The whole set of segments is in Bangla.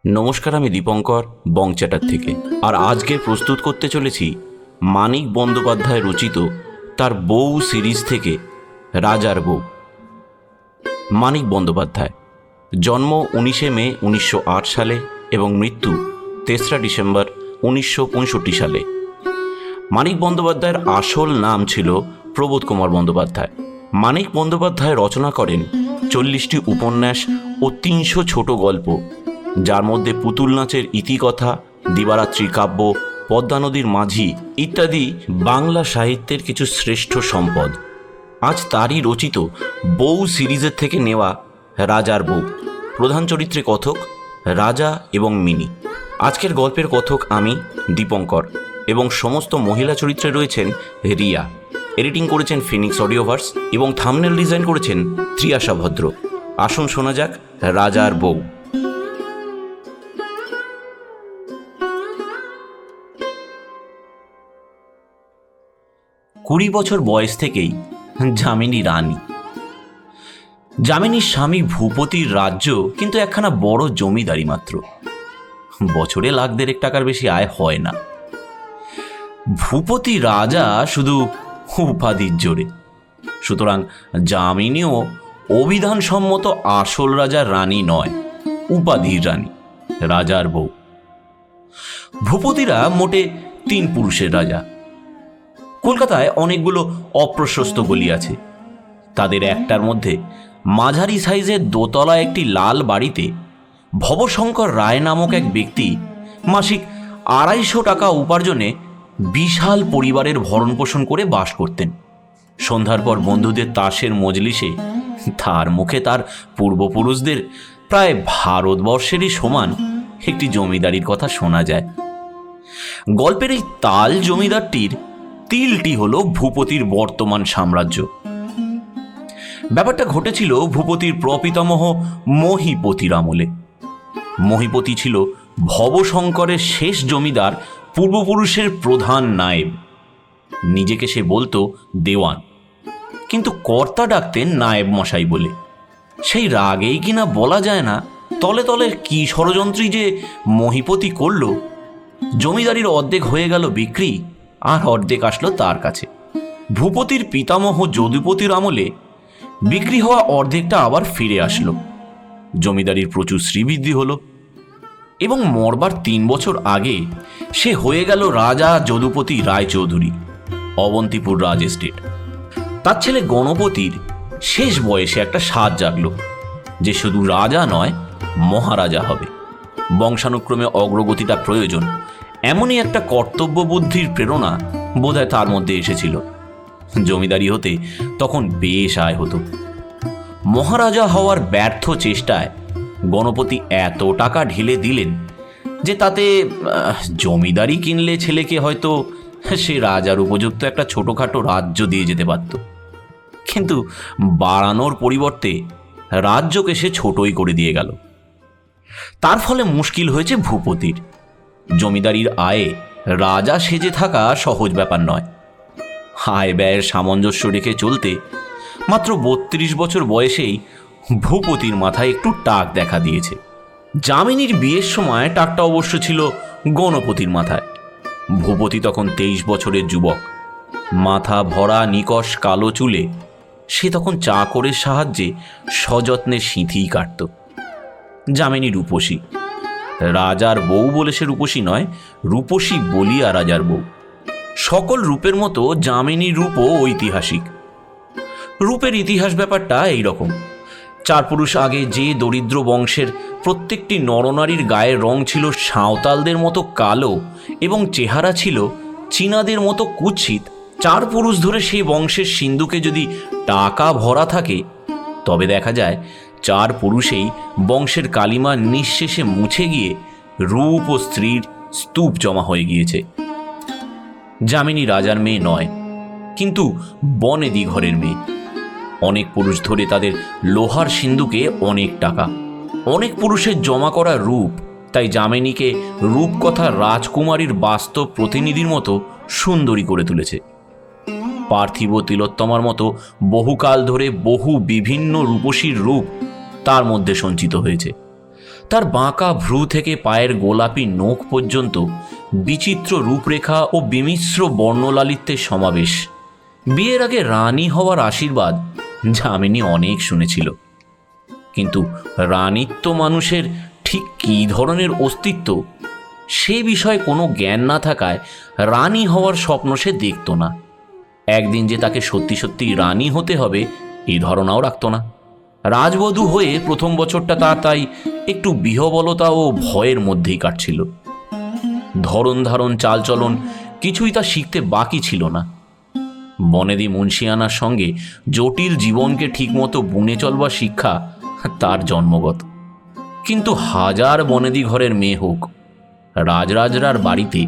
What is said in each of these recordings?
নমস্কার, আমি দীপঙ্কর বংচ্যাটার থেকে। আর আজকে প্রস্তুত করতে চলেছি মানিক বন্দ্যোপাধ্যায় রচিত তার বউ সিরিজ থেকে রাজার বউ। মানিক বন্দ্যোপাধ্যায় জন্ম 19শে মে 1908 সালে এবং মৃত্যু 3রা ডিসেম্বর 1965 সালে। মানিক বন্দ্যোপাধ্যায়ের আসল নাম ছিল প্রবোধ কুমার বন্দ্যোপাধ্যায়। মানিক বন্দ্যোপাধ্যায় রচনা করেন 40টি উপন্যাস ও 300 ছোট গল্প, যার মধ্যে পুতুল নাচের ইতিকথা, দিবারাত্রি কাব্য, পদ্মা নদীর মাঝি ইত্যাদি বাংলা সাহিত্যের কিছু শ্রেষ্ঠ সম্পদ। আজ তারই রচিত বউ সিরিজের থেকে নেওয়া রাজার বউ। প্রধান চরিত্রে কথক রাজা এবং মিনি। আজকের গল্পের কথক আমি দীপঙ্কর এবং সমস্ত মহিলা চরিত্রে রয়েছেন রিয়া। এডিটিং করেছেন ফিনিক্স অডিওভার্স এবং থাম্বনেল ডিজাইন করেছেন ত্রিয়াশা ভদ্র। আসুন শোনা যাক রাজার বউ। 20 বছর বয়স থেকেই যামিনী রানী। যামিনীর স্বামী ভূপতির রাজ্য কিন্তু একখানা বড় জমিদারি মাত্র। বছরে $1,00,000 বেশি আয় হয় না। ভূপতি রাজা শুধু উপাধির জোরে। সুতরাং যামিনীও অভিধানসম্মত আসল রাজার রানী নয়, উপাধির রানী, রাজার বউ। ভূপতিরা মোটে 3 পুরুষের রাজা। কলকাতায় অনেকগুলো অপ্রশস্ত গলি আছে। তাদের একটার মধ্যে মাঝারি সাইজের দোতলা একটি লাল বাড়িতে ভবশঙ্কর রায় নামক এক ব্যক্তি মাসিক $250 উপার্জনে বিশাল পরিবারের ভরণপোষণ করে বাস করতেন। সন্ধ্যার পর বন্ধুদের তাসের মজলিসে তার মুখে তার পূর্বপুরুষদের প্রায় ভারতবর্ষেরই সমান একটি জমিদারির কথা শোনা যায়। গল্পের এই তাল জমিদারটির তিলটি হলো ভূপতির বর্তমান সাম্রাজ্য। ব্যাপারটা ঘটেছিল ভূপতির প্রপিতামহ মহীপতির আমলে। মহীপতি ছিল ভবশঙ্করের শেষ জমিদার পূর্বপুরুষের প্রধান নায়েব। নিজেকে সে বলতো দেওয়ান, কিন্তু কর্তা ডাকতেন নায়েব মশাই বলে। সেই রাগেই কিনা বলা যায় না তলে তলে কি ষড়যন্ত্রী যে মহীপতি করল। জমিদারির অর্ধেক হয়ে গেল বিক্রি, আর অর্ধেক আসলো তার কাছে। ভূপতির পিতামহ যদুপতির আমলে বিক্রি হওয়া অর্ধেকটা আবার ফিরে আসলো। জমিদারির প্রচুর শ্রীবৃদ্ধি হলো এবং মরবার 3 বছর আগে সে হয়ে গেল রাজা যদুপতি রায়চৌধুরী, অবন্তিপুর রাজ এস্টেট। তার ছেলে গণপতির শেষ বয়সে একটা সাধ জাগলো যে শুধু রাজা নয়, মহারাজা হবে। বংশানুক্রমে অগ্রগতিটা প্রয়োজন, এমনই একটা কর্তব্য বুদ্ধির প্রেরণা বোধহয় তার মধ্যে এসেছিল। জমিদারি হতে তখন বেশ আয় হতো। মহারাজা হওয়ার ব্যর্থ চেষ্টায় গণপতি এত টাকা ঢেলে দিলেন যে তাতে জমিদারি কিনলে ছেলেকে হয়তো সে রাজার উপযুক্ত একটা ছোটোখাটো রাজ্য দিয়ে যেতে পারত, কিন্তু বাড়ানোর পরিবর্তে রাজ্যকে সে ছোটই করে দিয়ে গেল। তার ফলে মুশকিল হয়েছে ভূপতির। জমিদারির আয়ে রাজা সেজে থাকা সহজ ব্যাপার নয়। আয় ব্যয়ের সামঞ্জস্য রেখে চলতে মাত্র 32 বছর বয়সেই ভূপতির মাথায় একটু টাক দেখা দিয়েছে। যামিনীর বিয়ের সময় টাকটা অবশ্য ছিল গণপতির মাথায়। ভূপতি তখন 23 বছরের যুবক। মাথা ভরা নিকষ কালো চুলে সে তখন চাকরের সাহায্যে সযত্নে সিঁথিই কাটত। যামিনী রূপসী। রাজার বউ বলে সে রূপসী নয়, রূপসী বলিয়া রাজার বউ। সকল রূপের মতো যামিনীর রূপও ঐতিহাসিক। রূপের ইতিহাস ব্যাপারটা এইরকম। 4 পুরুষ আগে যে দরিদ্র বংশের প্রত্যেকটি নরনারীর গায়ের রং ছিল সাঁওতালদের মতো কালো এবং চেহারা ছিল চীনাদের মতো কুৎসিত, 4 পুরুষ ধরে সেই বংশের সিন্ধুকে যদি টাকা ভরা থাকে তবে দেখা যায় 4 পুরুষেই বংশের কালিমা নিঃশেষে মুছে গিয়ে রূপ ও স্ত্রীর স্তূপ জমা হয়ে গিয়েছে। যামিনী রাজার মেয়ে নয়, কিন্তু বনেদি ঘরের মেয়ে। অনেক পুরুষ ধরে তাদের লোহার সিন্ধুকে অনেক টাকা, অনেক পুরুষের জমা করা রূপ তাই যামিনীকে রূপকথার রাজকুমারীর বাস্তব প্রতিনিধির মতো সুন্দরী করে তুলেছে। পার্থিব তিলোত্তমার মতো বহুকাল ধরে বহু বিভিন্ন রূপসীর রূপ তার মধ্যে সঞ্চিত হয়েছে। তার বাঁকা ভ্রু থেকে পায়ের গোলাপি নখ পর্যন্ত বিচিত্র রূপরেখা ও বিমিশ্র বর্ণলালিত্যের সমাবেশ। বিয়ের আগে রানী হওয়ার আশীর্বাদ যামিনী অনেক শুনেছিল, কিন্তু রানীত্ব মানুষের ঠিক কী ধরনের অস্তিত্ব সে বিষয়ে কোনো জ্ঞান না থাকায় রানী হওয়ার স্বপ্ন সে দেখত না। একদিন যে তাকে সত্যি সত্যি রানী হতে হবে এই ধারণাও রাখত না। রাজবধূ হয়ে প্রথম বছরটা তাই একটু বিহবলতা ও ভয়ের মধ্যেই কাটছিল। ধরন ধারণ চালচলন কিছুই তা শিখতে বাকি ছিল না। বনেদি মুন্সিয়ানার সঙ্গে জটিল জীবনকে ঠিকমতো বুনে চলবার শিক্ষা তার জন্মগত। কিন্তু হাজার বনেদি ঘরের মেয়ে হোক, রাজরাজরার বাড়িতে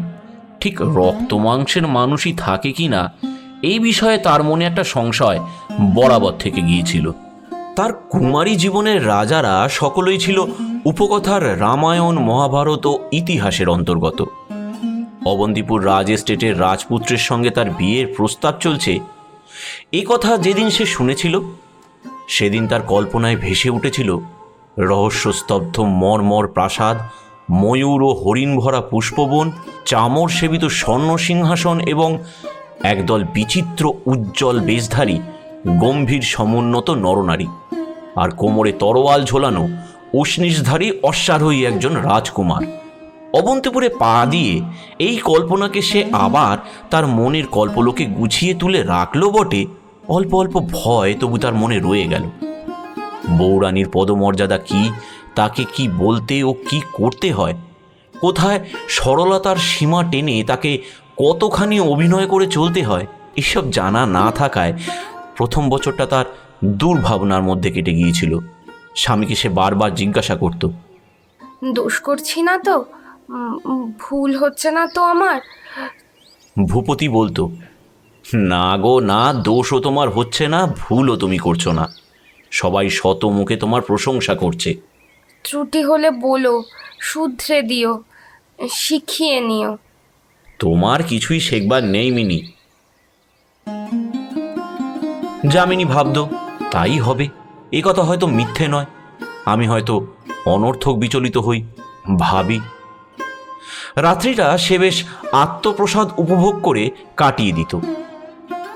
ঠিক রক্ত মাংসের মানুষই থাকে কি না এই বিষয়ে তার মনে একটা সংশয় বরাবর থেকে গিয়েছিল। তার কুমারী জীবনের রাজারা সকলেই ছিল উপকথার রামায়ণ, মহাভারত ও ইতিহাসের অন্তর্গত। অবন্তিপুর রাজ এস্টেটের রাজপুত্রের সঙ্গে তার বিয়ের প্রস্তাব চলছে, এই কথা যেদিন সে শুনেছিল সেদিন তার কল্পনায় ভেসে উঠেছিল রহস্যস্তব্ধ মর্মর প্রাসাদ, ময়ূর ও হরিণ ভরা পুষ্পবন, চামর সেবিত স্বর্ণ সিংহাসন এবং একদল বিচিত্র উজ্জ্বল বেশধারী গম্ভীর সমুন্নত নরনারী, আর কোমরে তরোয়াল ঝোলানো উষ্ণিষধারী অশ্বারোহী একজন রাজকুমার। অবন্তিপুরে পা দিয়ে এই কল্পনাকে সে আবার তার মনের কল্পলোকে গুছিয়ে তুলে রাখল বটে, অল্প অল্প ভয় তবু তার মনে রয়ে গেল। বউরানীর পদমর্যাদা কি, তাকে কি বলতে ও কি করতে হয়, কোথায় সরলতার সীমা টেনে তাকে কতখানি অভিনয় করে চলতে হয়, এসব জানা না থাকায় প্রথম বছরটা তার দুর্ভাবনার মধ্যে কেটে গিয়েছিল। স্বামীকে সে বারবার জিজ্ঞাসা করত, দোষ করছি না তো? ভুল হচ্ছে না তো আমার? ভূপতি বলতো, না গো না, দোষও তোমার হচ্ছে না, ভুলও তুমি করছো না, সবাই শত মুখে তোমার প্রশংসা করছে। ত্রুটি হলে বলো, শুধরে দিও, শিখিয়ে নিও। তোমার কিছুই শেখবার নেই মিনি। যামিনী ভাবত তাই হবে, এ কথা হয়তো মিথ্যে নয়, আমি হয়তো অনর্থক বিচলিত হই, ভাবি। রাত্রিটা সে বেশ আত্মপ্রসাদ উপভোগ করে কাটিয়ে দিত,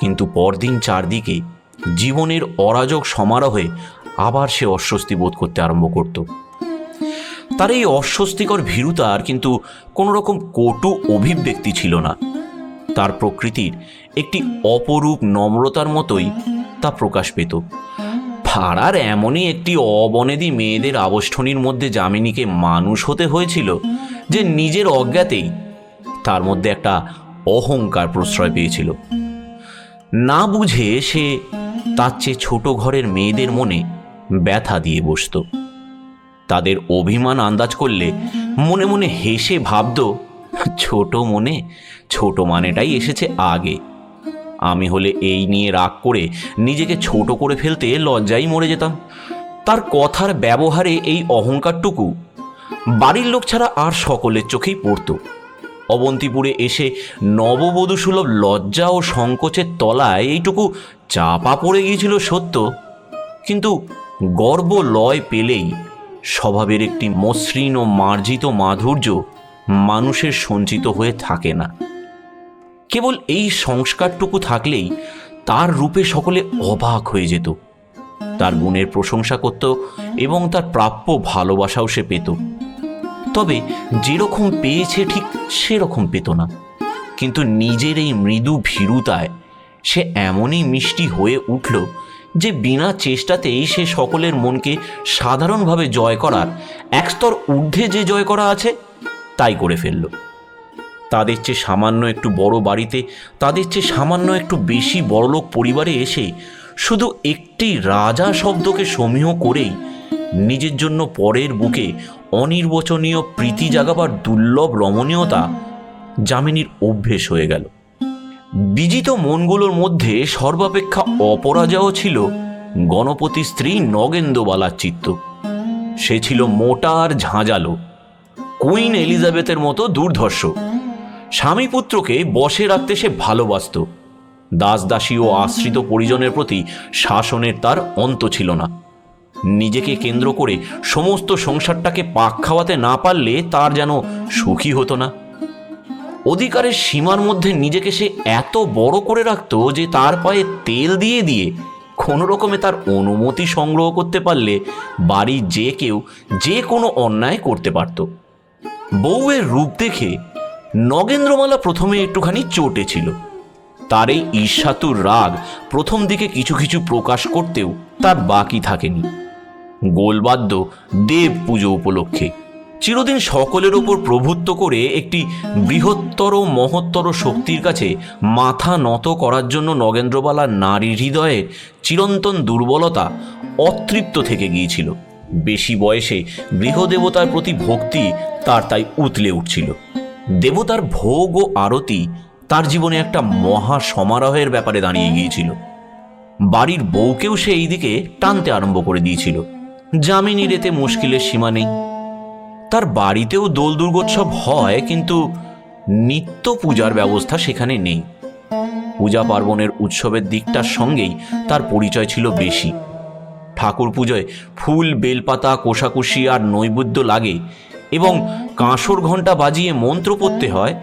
কিন্তু পরদিন চারদিকে জীবনের অরাজক সমারোহে আবার সে অস্বস্তি বোধ করতে আরম্ভ করত। তার এই অস্বস্তিকর ভীরুতার কিন্তু কোনো রকম কটু অভিব্যক্তি ছিল না। তার প্রকৃতির একটি অপরূপ নম্রতার মতোই তা প্রকাশ পেত। পাড়ার এমনই একটি অবনেদি মেয়েদের আবষ্ঠনীর মধ্যে যামিনীকে মানুষ হতে হয়েছিল যে নিজের অজ্ঞাতেই তার মধ্যে একটা অহংকার প্রশ্রয় পেয়েছিল। না বুঝে সে তার চেয়ে ছোট ঘরের মেয়েদের মনে ব্যথা দিয়ে বসত। তাদের অভিমান আন্দাজ করলে মনে মনে হেসে ভাবত, ছোট মনে ছোট মানেটাই এসেছে আগে। আমি হলে এই নিয়ে রাগ করে নিজেকে ছোট করে ফেলতে লজ্জায় মরে যেতাম। তার কথার ব্যবহারে এই অহংকারটুকু বাড়ির লোক ছাড়া আর সকলের চোখেই পড়ত। অবন্তিপুরে এসে নববধূ সুলভ লজ্জা ও সংকোচের তলায় এইটুকু চাপা পড়ে গিয়েছিল সত্য, কিন্তু গর্ব লয় পেলেই স্বভাবের একটি মসৃণ ও মার্জিত মাধুর্য মানুষের সঞ্চিত হয়ে থাকে না। কেবল এই সংস্কারটুকু থাকলেই তার রূপে সকলে অবাক হয়ে যেত, তার গুণের প্রশংসা করত এবং তার প্রাপ্য ভালোবাসাও সে পেত। তবে যেরকম পেয়েছে ঠিক সেরকম পেত না। কিন্তু নিজের এই মৃদু ভীরুতায় সে এমনই মিষ্টি হয়ে উঠল যে বিনা চেষ্টাতেই সে সকলের মনকে সাধারণভাবে জয় করার এক স্তর ঊর্ধ্বে যে জয় করা আছে তাই করে ফেলল। তাদের চেয়ে সামান্য একটু বড় বাড়িতে, তাদের চেয়ে সামান্য একটু বেশি বড়লোক পরিবারে এসে শুধু একটি রাজা শব্দকে সমীহ করেই নিজের জন্য পরের বুকে অনির্বচনীয় প্রীতি জাগাবার দুর্লভ রমণীয়তা যামিনীর অভ্যেস হয়ে গেল। বিজিত মনগুলোর মধ্যে সর্বাপেক্ষা অপরাজয় ছিল গণপতির স্ত্রী নগেন্দ্রবালার চিত্ত। সে ছিল মোটা আর ঝাঁঝালো, কুইন এলিজাবেথের মতো দুর্ধর্ষ। স্বামী পুত্রকে বশে রাখতে সে ভালোবাসত। দাস দাসী ও আশ্রিত পরিজনের প্রতি শাসনের তার অন্ত ছিল না। নিজেকে কেন্দ্র করে সমস্ত সংসারটাকে পাক খাওয়াতে না পারলে তার যেন সুখী হতো না। অধিকারের সীমার মধ্যে নিজেকে সে এত বড় করে রাখত যে তার পায়ে তেল দিয়ে দিয়ে কোনো রকমে তার অনুমতি সংগ্রহ করতে পারলে বাড়ির যে কেউ যে কোনো অন্যায় করতে পারত। বউয়ের রূপ দেখে নগেন্দ্রমালা প্রথমে একটুখানি চটে ছিল। তার এই ঈর্ষাতুর রাগ প্রথম দিকে কিছু কিছু প্রকাশ করতেও তার বাকি থাকেনি। গোলবাদ্য দেব পুজো উপলক্ষে চিরদিন সকলের ওপর প্রভুত্ব করে একটি বৃহত্তর মহত্তর শক্তির কাছে মাথা নত করার জন্য নগেন্দ্রবালার নারী হৃদয়ে চিরন্তন দুর্বলতা অতৃপ্ত থেকে গিয়েছিল। বেশি বয়সে গৃহদেবতার প্রতি ভক্তি তার তাই উতলে উঠছিল। দেবতার ভোগ ও আরতি তার জীবনে একটা মহা সমারোহের ব্যাপারে দাঁড়িয়ে গিয়েছিল। বাড়ির বউকেও সে এই দিকে টানতে আরম্ভ করে দিয়েছিল। যামিনীর এতে মুশকিলের সীমা নেই। তার বাড়িতেও দোল দুর্গোৎসব হয়, কিন্তু নিত্য পূজার ব্যবস্থা সেখানে নেই। পূজা পার্বণের উৎসবের দিকটার সঙ্গেই তার পরিচয় ছিল বেশি। ঠাকুর পুজোয় ফুল, বেলপাতা, কোষাকুষি আর নৈবেদ্য লাগে এবং কাঁসর ঘণ্টা বাজিয়ে মন্ত্র পড়তে হয়,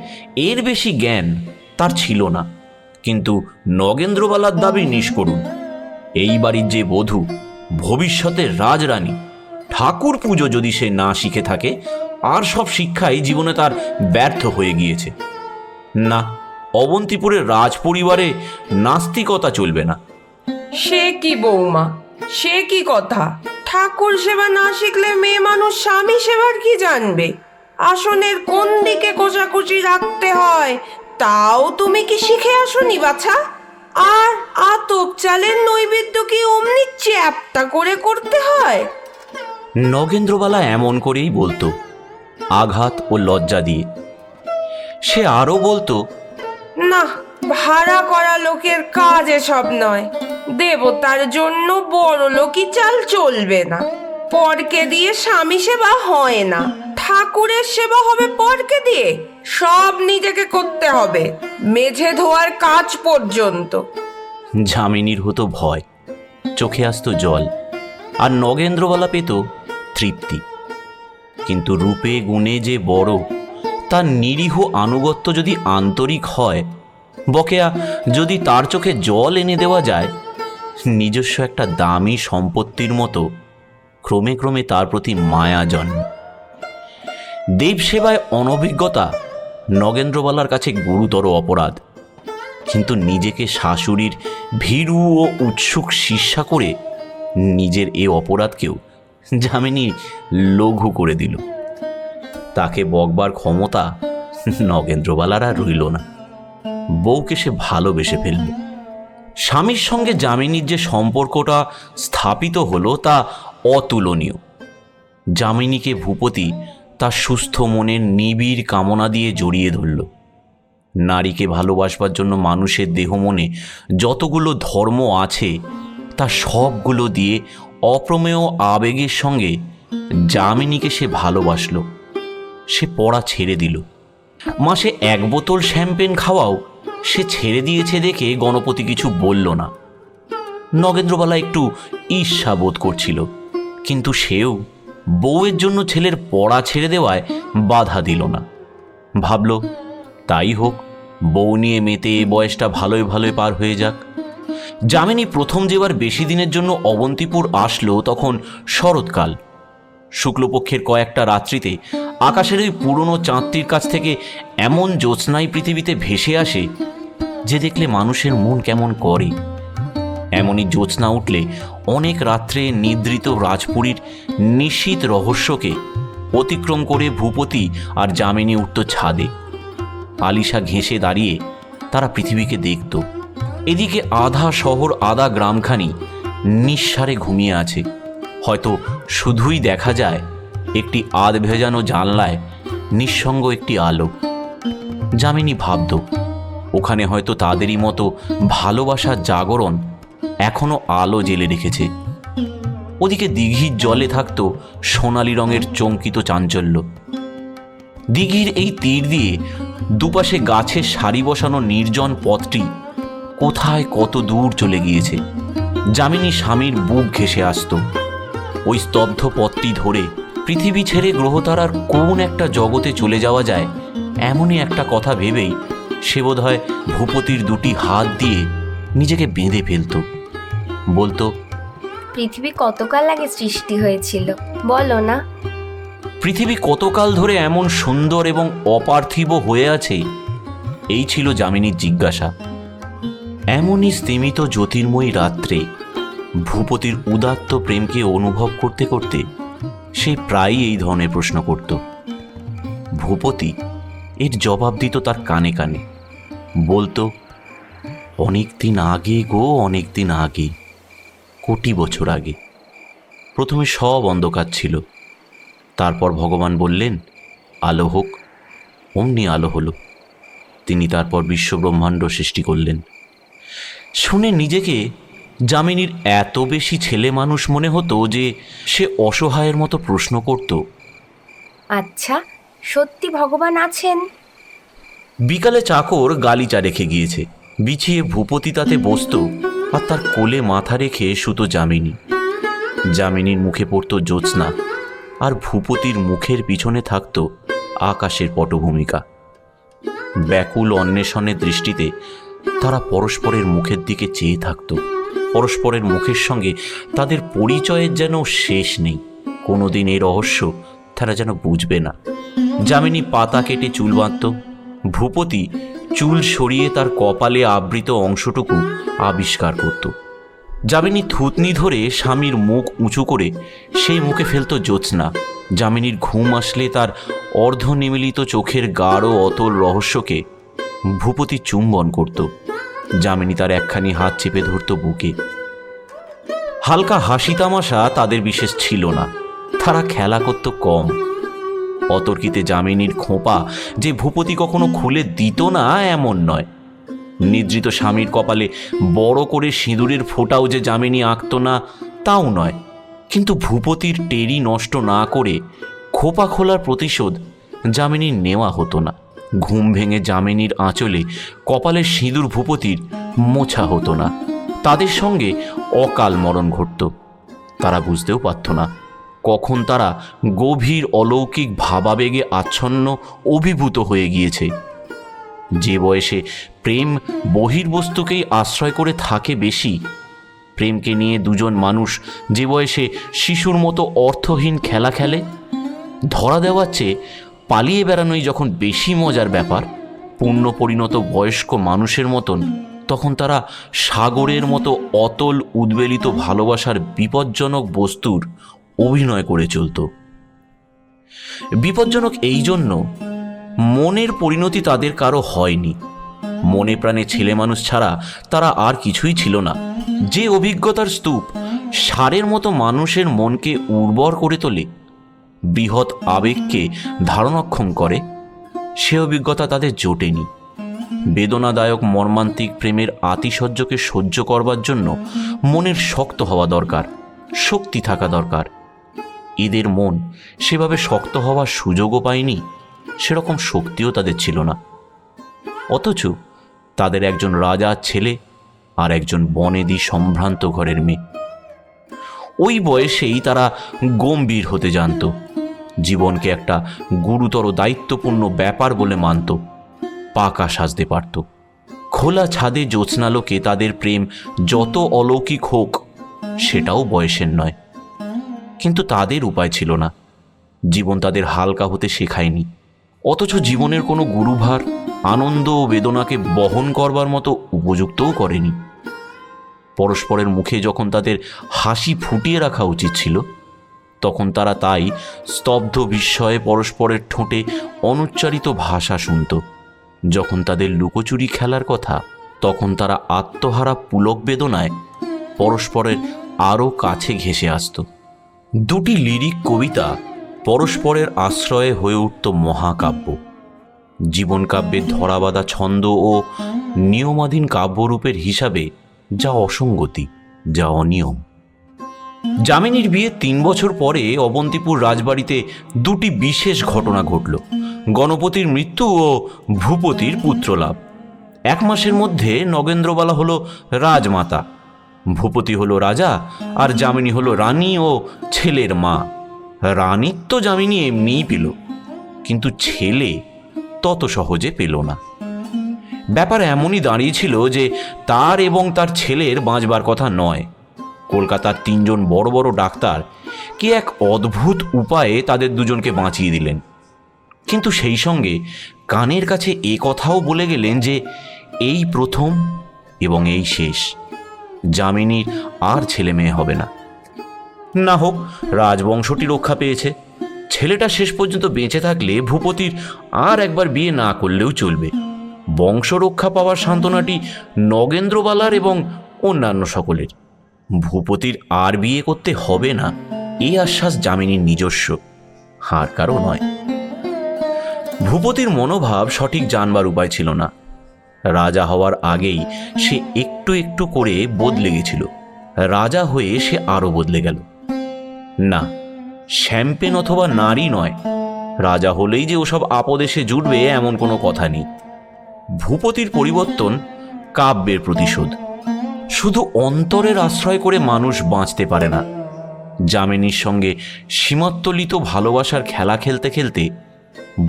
এর বেশি জ্ঞান তার ছিল না। কিন্তু নগেন্দ্রবালার দাবি নিষ্করুণ। এই বাড়ির যে বধূ, ভবিষ্যতের রাজরানী, ঠাকুর পুজো যদি সে না শিখে থাকে, আর সব শিক্ষাই জীবনে তার ব্যর্থ হয়ে গিয়েছে। না, অবন্তিপুরের রাজ পরিবারে নাস্তিকতা চলবে না। সে কি বৌমা, সে কি কথা? ঠাকুর সেবা না শিখলে মেয়ে মানুষ স্বামী সেবার কি জানবে? আসনের কোন দিকে কোষাকুষি রাখতে হয় তাও তুমি কি শিখে আসনি বাছা? আর আতপ চালের নৈবেদ্য কি অমনি চ্যাপ্টা করে করতে হয়? নগেন্দ্রবালা এমন করেই বলতো, আঘাত ও লজ্জা দিয়ে। সে আরও বলতো, না, ভাড়া করা লোকের কাজ এসব নয়। দেবতার জন্য বড় লোকই চাল চলবে না। পরকে দিয়ে স্বামী সেবা হয় না। ঠাকুরের সেবা হবে পরকে দিয়ে? সব নিজেকে করতে হবে, মেঝে ধোয়ার কাজ পর্যন্ত। যামিনীর হতো ভয়, চোখে আসতো জল, আর নগেন্দ্রবালা পেত তৃপ্তি। কিন্তু রূপে গুণে যে বড়, তার নিরীহ আনুগত্য যদি আন্তরিক হয়, বকেয়া যদি তার চোখে জল এনে দেওয়া যায়, নিজস্ব একটা দামি সম্পত্তির মতো ক্রমে ক্রমে তার প্রতি মায়া জন্মে। দেবসেবায় অনভিজ্ঞতা নগেন্দ্রবালার কাছে গুরুতর অপরাধ, কিন্তু নিজেকে শাশুড়ির ভীরু ও উৎসুক শিষ্যা করে নিজের এ অপরাধকেও যামিনী লঘু করে দিল। তাকে বকবার ক্ষমতা নগেন্দ্রবালার আর রইল না। বউকে সে ভালোবেসে ফেলল। স্বামীর সঙ্গে যামিনীর যে সম্পর্কটা স্থাপিত হলো তা অতুলনীয়। যামিনীকে ভূপতি তার সুস্থ মনের নিবিড় কামনা দিয়ে জড়িয়ে ধরল। নারীকে ভালোবাসবার জন্য মানুষের দেহ মনে যতগুলো ধর্ম আছে, তা সবগুলো দিয়ে অপ্রমেয় আবেগের সঙ্গে যামিনীকে সে ভালোবাসল। সে পড়া ছেড়ে দিল। মাসে 1 বোতল শ্যাম্পেন খাওয়াও সে ছেড়ে দিয়েছে দেখে গণপতি কিছু বলল না। নগেন্দ্রবালা একটু ঈর্ষা বোধ করছিল, কিন্তু সেও বউয়ের জন্য ছেলের পড়া ছেড়ে দেওয়ায় বাধা দিল না। ভাবল, তাই হোক, বউ নিয়ে মেতে এ বয়সটা ভালোই ভালোই পার হয়ে যাক। যামিনী প্রথম যেবার বেশি দিনের জন্য অবন্তিপুর আসলো, তখন শরৎকাল। শুক্লপক্ষের কয়েকটা রাত্রিতে আকাশের ওই পুরনো চাঁদটির কাছ থেকে এমন জ্যোৎস্নাই পৃথিবীতে ভেসে আসে যে দেখলে মানুষের মন কেমন করে। এমনই জ্যোৎস্না উঠলে অনেক রাত্রে নিদ্রিত রাজপুরীর নিশ্চিত রহস্যকে অতিক্রম করে ভূপতি আর যামিনী উঠত ছাদে। আলিশা ঘেঁষে দাঁড়িয়ে তারা পৃথিবীকে দেখত। এদিকে আধা শহর আধা গ্রামখানি নিঃসারে ঘুমিয়ে আছে। হয়তো শুধুই দেখা যায় একটি আধ ভেজানো জানলায় নিঃসঙ্গ একটি আলো। যামিনী ভাবত, ওখানে হয়তো তাদেরই মতো ভালোবাসার জাগরণ এখনো আলো জেলে রেখেছে। ওদিকে দিঘির জলে থাকত সোনালি রঙের চমকিত চাঞ্চল্য। দিঘির এই তীর দিয়ে দুপাশে গাছের সারি বসানো নির্জন পথটি কোথায় কত দূর চলে গিয়েছে। যামিনী স্বামীর বুক ঘেঁষে আসত। ওই স্তব্ধ পথটি ধরে পৃথিবী ছেড়ে গ্রহতারার কোন একটা জগতে চলে যাওয়া যায় এমনই একটা কথা ভেবেই সে বোধহয় ভূপতির দুটি হাত দিয়ে নিজেকে বেঁধে ফেলত। বলতো, পৃথিবী কতকাল আগে সৃষ্টি হয়েছিল বলো না? পৃথিবী কতকাল ধরে এমন সুন্দর এবং অপার্থিব হয়ে আছে, এই ছিল যামিনীর জিজ্ঞাসা। এমনই স্তিমিত জ্যোতির্ময়ী রাত্রে ভূপতির উদাত্ত প্রেমকে অনুভব করতে করতে সে প্রায়ই এই ধরনের প্রশ্ন করত। ভূপতি এর জবাব দিত তার কানে কানে। বলতো, অনেক দিন আগে গো, অনেক দিন আগে, কোটি বছর আগে। প্রথমে সব অন্ধকার ছিল, তারপর ভগবান বললেন আলো হোক, অমনি আলো হলো। তিনি তারপর বিশ্বব্রহ্মাণ্ড সৃষ্টি করলেন। শুনে নিজেকে যামিনীর এত বেশি ছেলে মানুষ মনে হতো যে সে অসহায়ের মতো প্রশ্ন করত, আচ্ছা, সত্যি ভগবান আছেন? বিকালে চাকর গালিচা রেখে গিয়েছে, বিছিয়ে ভূপতি তাতে বসত আর তার কোলে মাথা রেখে শুতো যামিনী। যামিনীর মুখে পড়ত জ্যোৎস্না, আর ভূপতির মুখের পিছনে থাকত আকাশের পটভূমিকা। ব্যাকুল অন্বেষণের দৃষ্টিতে তারা পরস্পরের মুখের দিকে চেয়ে থাকত। পরস্পরের মুখের সঙ্গে তাদের পরিচয়ের যেন শেষ নেই। কোনোদিন এই রহস্য তারা যেন বুঝবে না। যামিনী পাতা কেটে চুল বাঁধত, ভূপতি চুল সরিয়ে তার কপালে আবৃত অংশটুকু আবিষ্কার করত। যামিনী থুতনি ধরে স্বামীর মুখ উঁচু করে সেই মুখে ফেলত জ্যোৎস্না। যামিনীর ঘুম আসলে তার অর্ধনিমিলিত চোখের গাঢ় অতল রহস্যকে ভূপতি চুম্বন করত। যামিনী তার একখানি হাত চেপে ধরত বুকে। হালকা হাসি তামাশা তাদের বিশেষ ছিল না, তারা খেলা করত কম। অতর্কিতে যামিনীর খোঁপা যে ভূপতি কখনো খুলে দিত না এমন নয়। নিদ্রিত স্বামীর কপালে বড় করে সিঁদুরের ফোঁটাও যে যামিনী আঁকত না তাও নয়। কিন্তু ভূপতির টেরি নষ্ট না করে খোপা খোলার প্রতিশোধ যামিনীর নেওয়া হতো না। ঘুম ভেঙে যামিনীর আঁচলে কপালের সিঁদুর ভূপতির মোছা হতো না। তাদের সঙ্গে অকাল মরণ ঘটত। তারা বুঝতেও পারত না কখন তারা গভীর অলৌকিক ভাবাবেগে আচ্ছন্ন অভিভূত হয়ে গিয়েছে। যে বয়সে প্রেম বহির্বস্তুকেই আশ্রয় করে থাকে বেশি, প্রেমকে নিয়ে দুজন মানুষ যে বয়সে শিশুর মতো অর্থহীন খেলা খেলে, ধরা দেওয়ার চেয়ে পালিয়ে বেড়ানোই যখন বেশি মজার ব্যাপার, পূর্ণ পরিণত বয়স্ক মানুষের মতন তখন তারা সাগরের মতো অতল উদ্বেলিত ভালোবাসার বিপজ্জনক বস্তুর অভিনয় করে চলত। বিপজ্জনক এই জন্য, মনের পরিণতি তাদের কারো হয়নি। মনে প্রাণে ছেলে মানুষ ছাড়া তারা আর কিছুই ছিল না। যে অভিজ্ঞতার স্তূপ সারের মতো মানুষের মনকে উর্বর করে তোলে, বৃহৎ আবেগকে ধারণক্ষম করে, সে অভিজ্ঞতা তাদের জোটেনি। বেদনাদায়ক মর্মান্তিক প্রেমের আতিশয্যকে সহ্য করবার জন্য মনের শক্ত হওয়া দরকার, শক্তি থাকা দরকার। এদের মন সেভাবে শক্ত হওয়ার সুযোগও পায়নি, সেরকম শক্তিও তাদের ছিল না। অথচ তাদের একজন রাজার ছেলে আর একজন বনেদি সম্ভ্রান্ত ঘরের মেয়ে। ওই বয়সেই তারা গম্ভীর হতে জানত, জীবনকে একটা গুরুতর দায়িত্বপূর্ণ ব্যাপার বলে মানত, পাকা সাজতে পারত। খোলা ছাদে জ্যোৎস্নালোকে তাদের প্রেম যত অলৌকিক হোক সেটাও বয়সের নয়। কিন্তু তাদের উপায় ছিল না, জীবন তাদের হালকা হতে শেখায়নি। অথচ জীবনের কোনো গুরুভার আনন্দ ও বেদনাকে বহন করবার মতো উপযুক্তও করেনি। পরস্পরের মুখে যখন তাদের হাসি ফুটিয়ে রাখা উচিত ছিল, তখন তারা তাই স্তব্ধ বিস্ময়ে পরস্পরের ঠোঁটে অনুচ্চারিত ভাষা শুনত। যখন তাদের লুকোচুরি খেলার কথা, তখন তারা আত্মহারা পুলক বেদনায় পরস্পরের আরও কাছে ঘেঁষে আসত। দুটি লিরিক কবিতা পরস্পরের আশ্রয়ে হয়ে উঠত মহাকাব্য। জীবনকাব্যের ধরাবাঁধা ছন্দ ও নিয়মাধীন কাব্যরূপের হিসাবে যা অসঙ্গতি, যা অনিয়ম। যামিনীর বিয়ে 3 বছর পরে অবন্তিপুর রাজবাড়িতে দুটি বিশেষ ঘটনা ঘটল। গণপতির মৃত্যু ও ভূপতির পুত্রলাভ। 1 মাসের মধ্যে নগেন্দ্রবালা হল রাজমাতা। ভূপতি হলো রাজা আর যামিনী হলো রানী ও ছেলের মা। রানীর তো যামিনী এমনিই পেল, কিন্তু ছেলে তত সহজে পেল না। ব্যাপার এমনই দাঁড়িয়েছিল যে তার এবং তার ছেলের বাঁচবার কথা নয়। কলকাতার 3 জন বড় বড় ডাক্তার কি এক অদ্ভুত উপায়ে তাদের দুজনকে বাঁচিয়ে দিলেন, কিন্তু সেই সঙ্গে কানের কাছে এ কথাও বলে গেলেন যে এই প্রথম এবং এই শেষ, যামিনীর আর ছেলে মেয়ে হবে না। না হোক, রাজবংশটি রক্ষা পেয়েছে। ছেলেটা শেষ পর্যন্ত বেঁচে থাকলে ভূপতির আর একবার বিয়ে না করলেও চলবে। বংশ রক্ষা পাওয়ার সান্ত্বনাটি নগেন্দ্রবালার এবং অন্যান্য সকলের। ভূপতির আর বিয়ে করতে হবে না, এই আশ্বাস যামিনীর নিজস্ব, আর কারো নয়। ভূপতির মনোভাব সঠিক জানবার উপায় ছিল না। রাজা হওয়ার আগেই সে একটু একটু করে বদলে গেছিল। রাজা হয়ে সে আরো বদলে গেল। না, শ্যাম্পেন অথবা নারী নয়, রাজা হলেই যে ওসব আপদেশে জুটবে এমন কোনো কথা নেই। ভূপতির পরিবর্তন কাব্যের প্রতিশোধ। শুধু অন্তরের আশ্রয় করে মানুষ বাঁচতে পারে না। যামিনীর সঙ্গে সীমাত্তলিত ভালোবাসার খেলা খেলতে খেলতে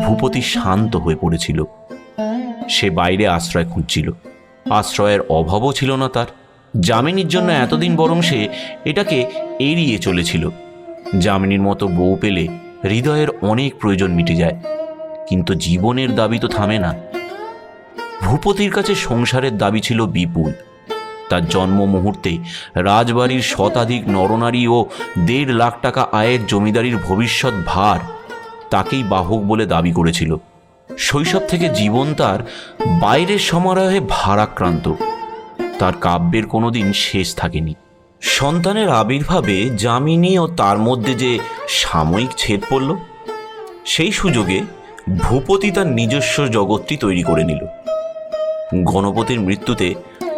ভূপতি শান্ত হয়ে পড়েছিল। সে বাইরে আশ্রয় খুঁজছিল, আশ্রয়ের অভাবও ছিল না তার। যামিনীর জন্য এতদিন বরং সে এটাকে এড়িয়ে চলেছিল। যামিনীর মতো বউ পেলে হৃদয়ের অনেক প্রয়োজন মিটে যায়, কিন্তু জীবনের দাবি তো থামে না। ভূপতির কাছে সংসারের দাবি ছিল বিপুল। তার জন্ম মুহূর্তে রাজবাড়ির শতাধিক নরনারী ও 1.5 লাখ টাকা আয়ের জমিদারির ভবিষ্যৎ ভার তাকেই বাহক বলে দাবি করেছিল। শৈশব থেকে জীবন তার বাইরের সমারোহে ভারাক্রান্ত। তার কাব্যের কোনোদিন শেষ থাকেনি। সন্তানের আবির্ভাবে যামিনী ও তার মধ্যে যে সাময়িক ছেদ পড়ল, সেই সুযোগে ভূপতি তার নিজস্ব জগৎটি তৈরি করে নিল। গণপতির মৃত্যুতে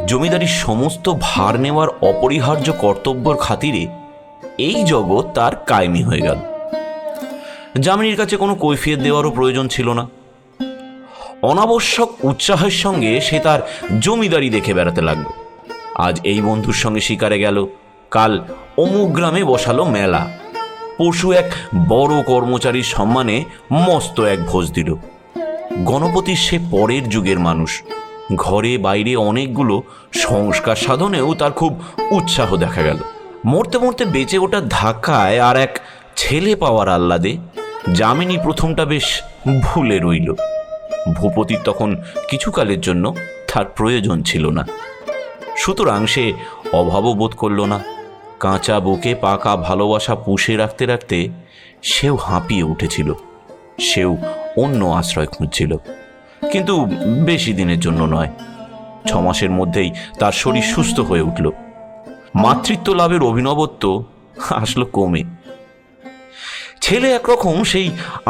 জমিদারির সমস্ত ভার নেওয়ার অপরিহার্য কর্তব্যের খাতিরে এই জগৎ তার কায়েমি হয়ে গেল। যামিনীর কাছে কোনো কৈফিয়ত দেওয়ারও প্রয়োজন ছিল না। অনাবশ্যক উৎসাহের সঙ্গে সে তার জমিদারি দেখে বেড়াতে লাগলো। আজ এই বন্ধুর সঙ্গে শিকারে গেল, কাল অমুক গ্রামে বসালো মেলা, পরশু এক বড় কর্মচারীর সম্মানে মস্ত এক ভোজ দিল। গণপতি সে পরের যুগের মানুষ। ঘরে বাইরে অনেকগুলো সংস্কার সাধনেও তার খুব উৎসাহ দেখা গেল। মরতে মরতে বেঁচে ওঠার ধাক্কায় আর এক ছেলে পাওয়ার আহ্লাদে যামিনী প্রথমটা বেশ ভুলে রইল। ভূপতির তখন কিছুকালের জন্য তার প্রয়োজন ছিল না, সুতরাং সে অভাবও বোধ করল না। কাঁচা বুকে পাকা ভালোবাসা পুষে রাখতে রাখতে সেও হাঁপিয়ে উঠেছিল। সেও অন্য আশ্রয় খুঁজছিল, কিন্তু বেশি দিনের জন্য নয়। 6 মাসের মধ্যেই তার শরীর সুস্থ হয়ে উঠল। মাতৃত্ব লাভের অভিনবত্ব আসলো কমে। ছেলে একরকম সেই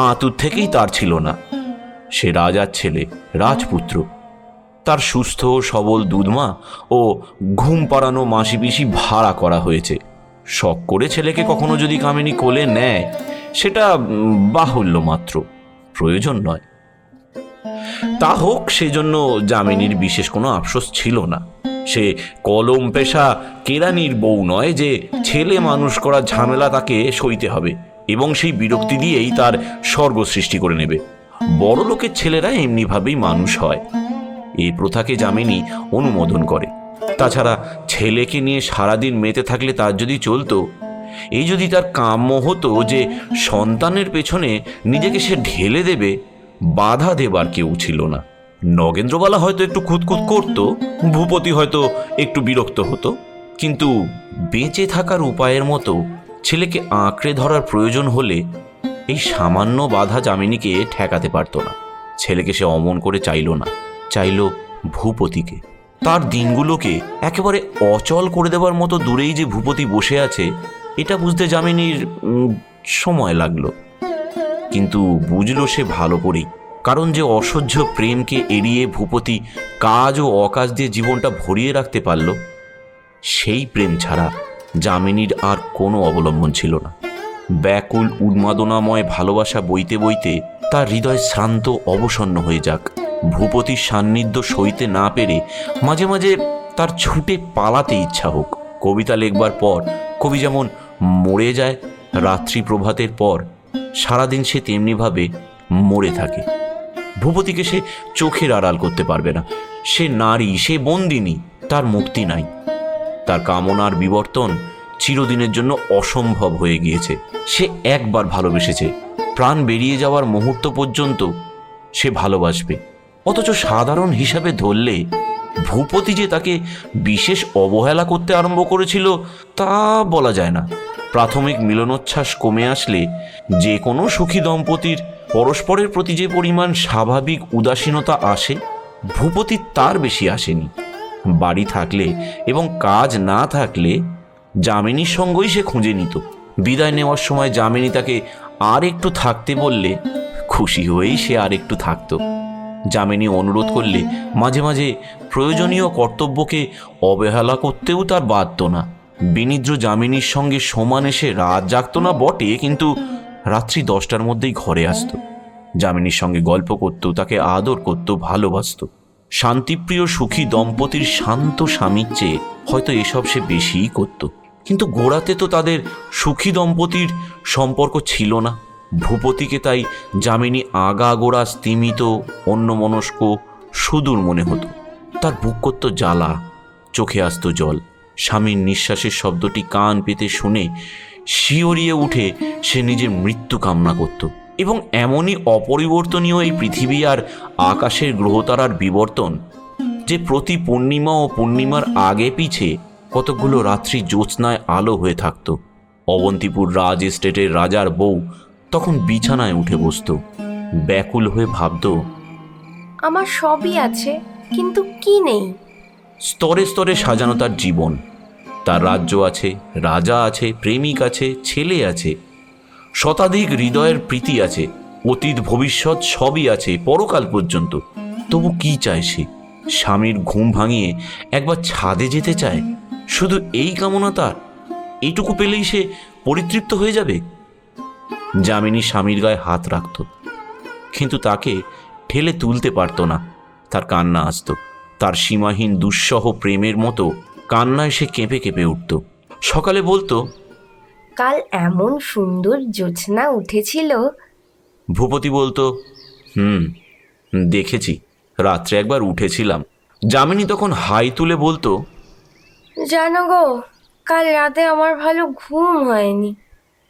আঁতুর থেকেই তার ছিল না। সে রাজার ছেলে, রাজপুত্র। তার সুস্থ সবল দুধমা ও ঘুম পাড়ানো মাসি পিসি ভাড়া করা হয়েছে। শখ করে ছেলেকে কখনো যদি কামিনী কোলে নেয়, সেটা বাহুল্য মাত্র, প্রয়োজন নয়। তা হোক, সেজন্য যামিনীর বিশেষ কোনো আফসোস ছিল না। সে কলম পেশা কেরানির বউ নয় যে ছেলে মানুষ করার ঝামেলা তাকে সইতে হবে এবং সেই বিরক্তি দিয়েই তার স্বর্গ সৃষ্টি করে নেবে। বড় লোকের ছেলেরা এমনিভাবেই মানুষ হয়, এই প্রথাকে যামিনী অনুমোদন করে। তাছাড়া ছেলেকে নিয়ে সারাদিন মেতে থাকলে তার যদি চলতো, এই যদি তার কাম্য হতো যে সন্তানের পেছনে নিজেকে সে ঢেলে দেবে, বাধা দেবার কেউ ছিল না। নগেন্দ্রবালা হয়তো একটু খুঁতখুত করত, ভূপতি হয়তো একটু বিরক্ত হতো, কিন্তু বেঁচে থাকার উপায়ের মতো ছেলেকে আঁকড়ে ধরার প্রয়োজন হলে এই সামান্য বাধা যামিনীকে ঠেকাতে পারত না। ছেলেকে সে অমন করে চাইল না, চাইল ভূপতিকে। তার দিনগুলোকে একেবারে অচল করে দেবার মতো দূরেই যে ভূপতি বসে আছে, এটা বুঝতে যামিনীর সময় লাগলো। কিন্তু বুঝল সে ভালো করেই, কারণ যে অসহ্য প্রেমকে এড়িয়ে ভূপতি কাজ ও অকাজ দিয়ে জীবনটা ভরিয়ে রাখতে পারল, সেই প্রেম ছাড়া যামিনীর আর কোনো অবলম্বন ছিল না। ব্যাকুল উন্মাদনাময় ভালোবাসা বইতে বইতে তার হৃদয় শ্রান্ত অবসন্ন হয়ে যাক। ভূপতির সান্নিধ্য সইতে না পেরে মাঝে মাঝে তার ছুটে পালাতে ইচ্ছা হোক, কবিতা লেখবার পর কবি যেমন মরে যায় রাত্রি প্রভাতের পর, সারাদিন সে তেমনিভাবে মরে থাকে। ভূপতিকে সে চোখের আড়াল করতে পারবে না। সে নারী, সে বন্দিনী, তার মুক্তি নাই। তার কামনার বিবর্তন চিরদিনের জন্য অসম্ভব হয়ে গিয়েছে। সে একবার ভালোবেসেছে, প্রাণ বেরিয়ে যাওয়ার মুহূর্ত পর্যন্ত সে ভালোবাসবে। অথচ সাধারণ হিসাবে ধরলে ভূপতি যে তাকে বিশেষ অবহেলা করতে আরম্ভ করেছিল তা বলা যায় না। প্রাথমিক মিলনোচ্ছ্বাস কমে আসলে যে কোনো সুখী দম্পতির পরস্পরের প্রতি যে পরিমাণ স্বাভাবিক উদাসীনতা আসে, ভূপতি তার বেশি আসেনি। বাড়ি থাকলে এবং কাজ না থাকলে যামিনীর সঙ্গই সে খুঁজে নিত। বিদায় নেওয়ার সময় যামিনী তাকে আর একটু থাকতে বললে খুশি হয়েই সে আর একটু থাকত। যামিনী অনুরোধ করলে মাঝে মাঝে প্রয়োজনীয় কর্তব্যকে অবহেলা করতেও তার বাধ্য না। বিনিদ্র যামিনীর সঙ্গে সমান এসে রাত জাগত না বটে, কিন্তু রাত্রি 10টার মধ্যেই ঘরে আসত। যামিনীর সঙ্গে গল্প করত, তাকে আদর করত, ভালোবাসত। শান্তিপ্রিয় সুখী দম্পতির শান্ত স্বামীর চেয়ে হয়তো এসব সে বেশিই করত। কিন্তু গোড়াতে তো তাদের সুখী দম্পতির সম্পর্ক ছিল না। ভূপতিকে তাই যামিনী আগাগোড়া স্তিমিত, অন্যমনস্ক, সুদূর মনে হতো। তার বুক করত জ্বালা, চোখে আসতো জল। স্বামীর নিঃশ্বাসের শব্দটি কান পেতে শুনে শিহরিয়ে উঠে সে নিজের মৃত্যু কামনা করত। এবং এমনই অপরিবর্তনীয় এই পৃথিবী আর আকাশের গ্রহতারার বিবর্তন যে প্রতি পূর্ণিমা ও পূর্ণিমার আগে পিছে কতকগুলো রাত্রি জ্যোৎস্নায় আলো হয়ে থাকত। অবন্তিপুর রাজ এস্টেটের রাজার বউ তখন বিছানায় উঠে বসত, ব্যাকুল হয়ে ভাবত, আমার সবই আছে, কিন্তু কি নেই? স্তরে স্তরে সাজানো তার জীবন। তার রাজ্য আছে, রাজা আছে, প্রেমিক আছে, ছেলে আছে, শতাধিক হৃদয়ের প্রীতি আছে, অতীত ভবিষ্যৎ সবই আছে, পরকাল পর্যন্ত। তবু কি চায় সে? স্বামীর ঘুম ভাঙিয়ে একবার ছাদে যেতে চায়। শুধু এই কামনা তার? এইটুকু পেলেই সে পরিতৃপ্ত হয়ে যাবে? যামিনী স্বামীর গায়ে হাত রাখত, কিন্তু তাকে ঠেলে তুলতে পারত না। তার কান্না আসত। তার সীমাহীন দুঃসহ প্রেমের মতো কান্নায় সে কেঁপে কেঁপে উঠত। সকালে বলতো, কাল এমন সুন্দর জ্যোৎস্না উঠেছিল। ভূপতি বলতো, দেখেছি, রাত্রে একবার উঠেছিলাম। যামিনী তখন হাই তুলে বলতো, জানো গো, কাল রাতে আমার ভালো ঘুম হয়নি।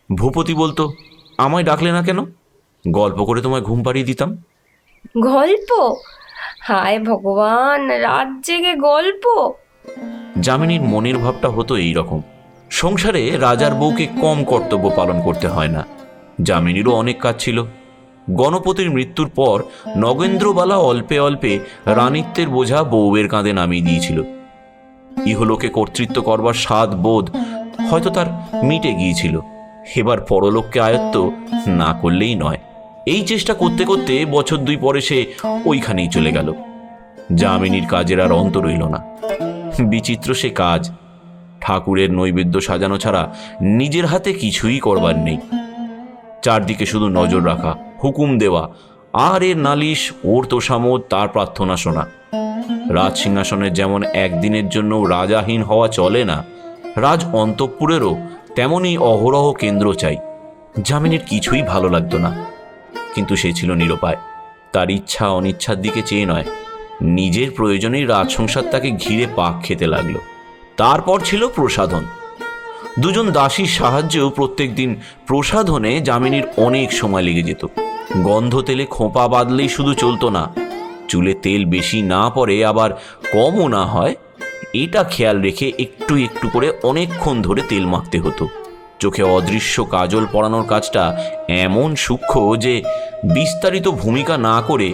ভূপতি বলতো, আমায় ডাকলে না কেন? গল্প করে তোমায় ঘুম পাড়িয়ে দিতাম। গল্প? হায় ভগবান, রাত জেগে গল্প! যামিনীর মনের ভাবটা হতো এই রকম। সংসারে রাজার বউকে কম কর্তব্য পালন করতে হয় না। যামিনীরও অনেক কাজ ছিল। গণপতির মৃত্যুর পর নগেন্দ্রবালা অল্পে অল্পে রানিত্বের বোঝা বউয়ের কাঁধে নামিয়ে দিয়েছিল। ইহলোকে কর্তৃত্ব করবার স্বাদ বোধ হয়তো তার মিটে গিয়েছিল। এবার পরলোককে আয়ত্ত না করলেই নয়। এই চেষ্টা করতে করতে বছর 2 পরে সে ওইখানেই চলে গেল। যামিনীর কাজের আর অন্ত রইল না। বিচিত্র সে কাজ। ঠাকুরের নৈবেদ্য সাজানো ছাড়া নিজের হাতে কিছুই করবার নেই। চারদিকে শুধু নজর রাখা, হুকুম দেওয়া, আর এর নালিশ, ওর তোষামোদ, তার প্রার্থনা শোনা। রাজ সিংহাসনের যেমন একদিনের জন্য রাজাহীন হওয়া চলে না, রাজ অন্তঃপুরেরও তেমনই অহরহ কেন্দ্র চাই। যামিনীর কিছুই ভালো লাগতো না, কিন্তু সে ছিল নিরুপায়। তার ইচ্ছা অনিচ্ছার দিকে চেয়ে নয়, নিজের প্রয়োজনেই রাজসংসার তাকে ঘিরে পাক খেতে লাগলো। তারপর ছিল প্রসাধন। 2 দাসীর সাহায্যেও প্রত্যেক দিন প্রসাধনে যামিনীর অনেক সময় লেগে যেত। গন্ধ তেলে খোঁপা বাঁধলেই শুধু চলতো না, চুলে তেল বেশি না পড়ে আবার কমও না হয়, এটা খেয়াল রেখে একটু একটু করে অনেকক্ষণ ধরে তেল মাখতে হতো। চোখে অদৃশ্য কাজল পরানোর কাজটা এমন সূক্ষ্ম যে বিস্তারিত ভূমিকা না করে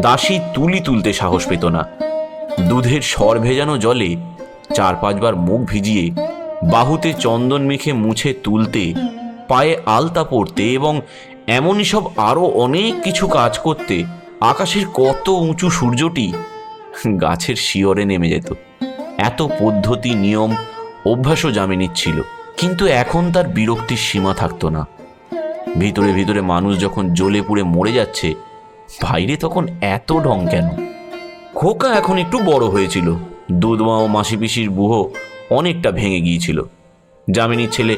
দাসী তুলি তুলতে সাহস পেত না। দুধের সর ভেজানো জলে 4-5 বার মুখ ভিজিয়ে বাহুতে চন্দন মেখে মুছে তুলতে, পায়ে আলতা পরতে এবং এমনই সব আরও অনেক কিছু কাজ করতে আকাশের কত উঁচু সূর্যটি গাছের শিয়রে নেমে যেত। এত পদ্ধতি, নিয়ম, অভ্যাসও যামিনীর ছিল। কিন্তু এখন তার বিরক্তির সীমা থাকতো না। ভিতরে ভিতরে মানুষ যখন জ্বলে পুড়ে মরে যাচ্ছে, বাইরে তখন এত ঢং কেন? খোকা এখন একটু বড় হয়েছিল। দুধমা ও মাসি পিসির বুহো অনেকটা ভেঙে গিয়েছিল। যামিনীর ছেলে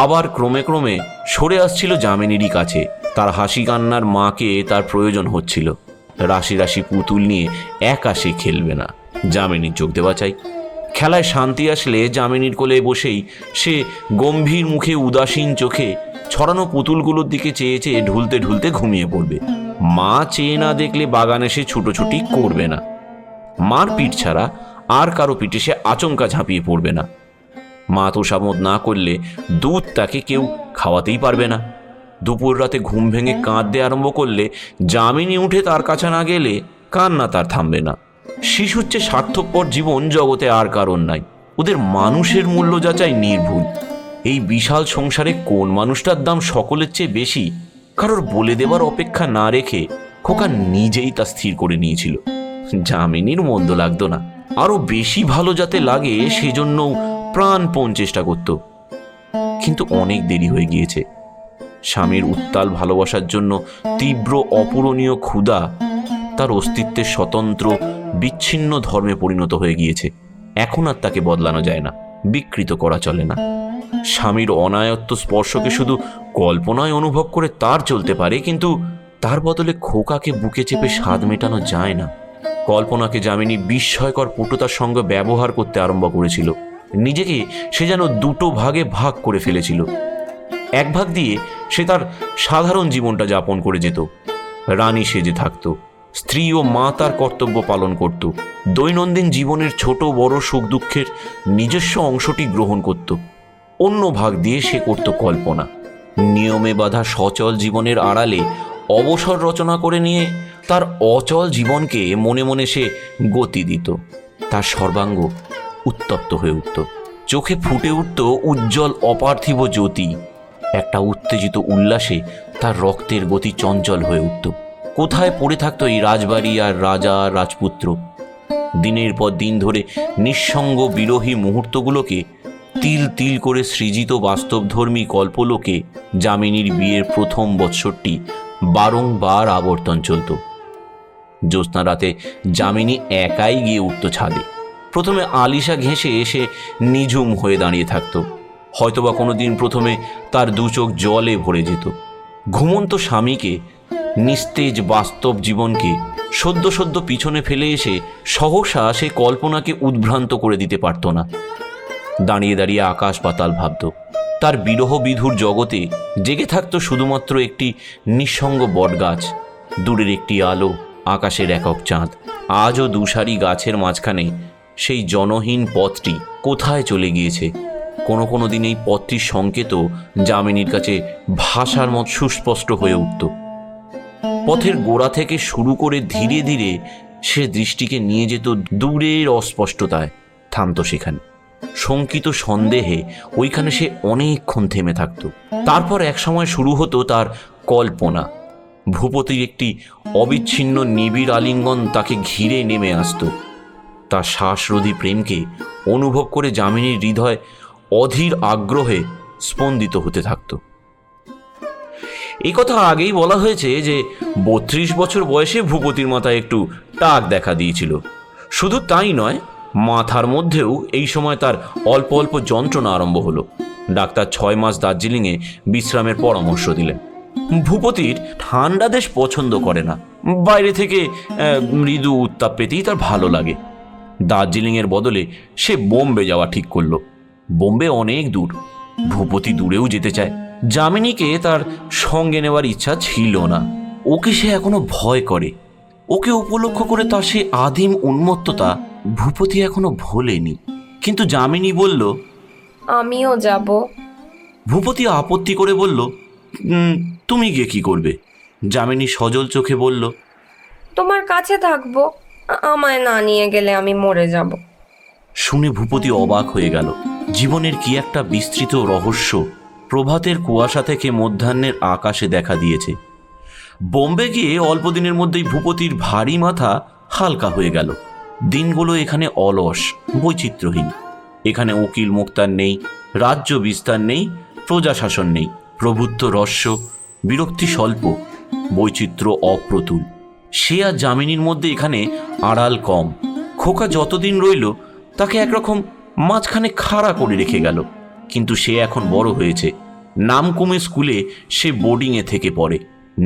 আবার ক্রমে ক্রমে সরে আসছিল যামিনীরই কাছে। তার হাসি কান্নার মাকে তার প্রয়োজন হচ্ছিল। রাশি রাশি পুতুল নিয়ে একা সে খেলবে না, যামিনীর চোখ দেওয়া চাই। খেলায় শান্তি আসলে যামিনীর কোলে বসেই সে গম্ভীর মুখে উদাসীন চোখে ছড়ানো পুতুলগুলোর দিকে চেয়ে চেয়ে ঢুলতে ঢুলতে ঘুমিয়ে পড়বে। মা চেয়ে না দেখলে বাগানে সে ছুটোছুটি করবে না। মার পিঠ ছাড়া আর কারো পিঠে সে আচমকা ঝাঁপিয়ে পড়বে না। মা তোষামোদ না করলে দুধ তাকে কেউ খাওয়াতেই পারবে না। দুপুর রাতে ঘুম ভেঙে কাঁদতে আরম্ভ করলে যামিনী উঠে তার কাছে না গেলে কান্না তার থামবে না। শিশুর চেয়ে স্বার্থপর জীবন জগতে আর কারণ নাই। ওদের মানুষের মূল্য যাচাই নির্ভুল। এই বিশাল সংসারে কোন মানুষটার দাম সকলের চেয়ে বেশি কারোর বলে দেবার অপেক্ষা না রেখে খোকা নিজেই তা স্থির করে নিয়েছিল। যামিনীর মন্দ লাগতো না, আরো বেশি ভালো যাতে লাগে সেজন্য প্রাণপণ চেষ্টা করত। কিন্তু অনেক দেরি হয়ে গিয়েছে। স্বামীর উত্তাল ভালোবাসার জন্য তীব্র অপূরণীয় ক্ষুধা তার অস্তিত্বের স্বতন্ত্র বিচ্ছিন্ন ধর্মে পরিণত হয়ে গিয়েছে। এখন আর তাকে বদলানো যায় না, বিকৃত করা চলে না। স্বামীর অনায়ত্ত স্পর্শকে শুধু কল্পনায় অনুভব করে তার চলতে পারে, কিন্তু তার বদলে খোকাকে বুকে চেপে স্বাদ মেটানো যায় না। কল্পনাকে যামিনী বিস্ময়কর পটুতার সঙ্গে ব্যবহার করতে আরম্ভ করেছিল। নিজেকে সে যেন দুটো ভাগে ভাগ করে ফেলেছিল। এক ভাগ দিয়ে সে তার সাধারণ জীবনটা যাপন করে যেত, রানী সেজে থাকত, স্ত্রী ও মা তার কর্তব্য পালন করত, দৈনন্দিন জীবনের ছোট বড় সুখ দুঃখের নিজস্ব অংশটি গ্রহণ করত। অন্য ভাগ দিয়ে সে করত কল্পনা। নিয়মে বাঁধা সচল জীবনের আড়ালে অবসর রচনা করে নিয়ে তার অচল জীবনকে মনে মনে সে গতি দিত। তার সর্বাঙ্গ উত্তপ্ত হয়ে উঠত, চোখে ফুটে উঠত উজ্জ্বল অপার্থিব জ্যোতি। একটা উত্তেজিত উল্লাসে তার রক্তের গতি চঞ্চল হয়ে উঠত। কোথায় পড়ে থাকতো এই রাজবাড়ি আর রাজা আর রাজপুত্র? দিনের পর দিন ধরে নিঃসঙ্গ বিরোহী মুহূর্তগুলোকে তিল তিল করে সৃজিত বাস্তবধর্মী কল্পলোকে যামিনীর বিয়ের প্রথম বৎসরটি বারংবার আবর্তন চলত। জ্যোৎস্না রাতে যামিনী একাই গিয়ে উঠত ছাদে। প্রথমে আলিশা ঘেঁষে এসে নিঝুম হয়ে দাঁড়িয়ে থাকত। হয়তোবা কোনোদিন প্রথমে তার দু চোখ জলে ভরে যেত। ঘুমন্ত স্বামীকে, নিস্তেজ বাস্তব জীবনকে সদ্য সদ্য পিছনে ফেলে এসে সহসা সে কল্পনাকে উদ্ভ্রান্ত করে দিতে পারত না। দাঁড়িয়ে দাঁড়িয়ে আকাশ পাতাল ভাবত। তার বিরহ বিধুর জগতে জেগে থাকত শুধুমাত্র একটি নিঃসঙ্গ বটগাছ, দূরের একটি আলো, আকাশের একক চাঁদ। আজও দুসারি গাছের মাঝখানে সেই জনহীন পথটি কোথায় চলে গিয়েছে? কোনো কোনো দিন এই পথটির সংকেতও যামিনীর কাছে ভাষার মত সুস্পষ্ট হয়ে উঠত। পথের গোড়া থেকে শুরু করে ধীরে ধীরে সে দৃষ্টিকে নিয়ে যেত দূরের অস্পষ্টতায়, থামত সেখানে। শঙ্কিত সন্দেহে ওইখানে সে অনেকক্ষণ থেমে থাকত। তারপর এক সময় শুরু হতো তার কল্পনা। ভূপতির একটি অবিচ্ছিন্ন নিবিড় আলিঙ্গন তাকে ঘিরে নেমে আসত। তার শ্বাসরোধী প্রেমকে অনুভব করে যামিনীর হৃদয় অধীর আগ্রহে স্পন্দিত হতে থাকত। এই কথা আগেই বলা হয়েছে যে 32 বছর বয়সে ভূপতির মাথায় একটু টাক দেখা দিয়েছিল। শুধু তাই নয়, মাথার মধ্যেও এই সময় তার অল্প অল্প যন্ত্রণা আরম্ভ হলো। ডাক্তার 6 মাস দার্জিলিংয়ে বিশ্রামের পরামর্শ দিলেন। ভূপতির ঠান্ডা দেশ পছন্দ করে না, বাইরে থেকে মৃদু উত্তাপ পেতেই তার ভালো লাগে। দার্জিলিংয়ের বদলে সে বোম্বে যাওয়া ঠিক করলো। বোম্বে অনেক দূর, ভূপতি দূরেও যেতে চায়। যামিনীকে তার সঙ্গে নেওয়ার ইচ্ছা ছিল না। ওকে সে এখনো ভয় করে। ওকে উপলক্ষ করে তার সে আদিম উন্মত্ততা ভূপতি এখনো ভোলেনি। কিন্তু যামিনী বলল, আমিও যাব। ভূপতি আপত্তি করে বলল, তুমি গিয়ে কি করবে? যামিনী সজল চোখে বলল, তোমার কাছে থাকবো, আমায় না নিয়ে গেলে আমি মরে যাব। শুনে ভূপতি অবাক হয়ে গেল। জীবনের কি একটা বিস্তৃত রহস্য প্রভাতের কুয়াশা থেকে মধ্যাহ্নের আকাশে দেখা দিয়েছে। বোম্বে গিয়ে অল্প দিনের মধ্যেই ভূপতির ভারী মাথা হালকা হয়ে গেল। দিনগুলো এখানে অলস, বৈচিত্র্যহীন। এখানে উকিল মুক্তার নেই, রাজ্য বিস্তার নেই, প্রজাশাসন নেই, প্রভুত্ব রস্য, বিরক্তি স্বল্প, বৈচিত্র্য অপ্রতুল। সে আর যামিনীর মধ্যে এখানে আড়াল কম। খোকা যতদিন রইল তাকে একরকম মাঝখানে খাড়া করে রেখে গেল। কিন্তু সে এখন বড় হয়েছে, নাম কমে স্কুলে সে বোর্ডিংয়ে থেকে পড়ে।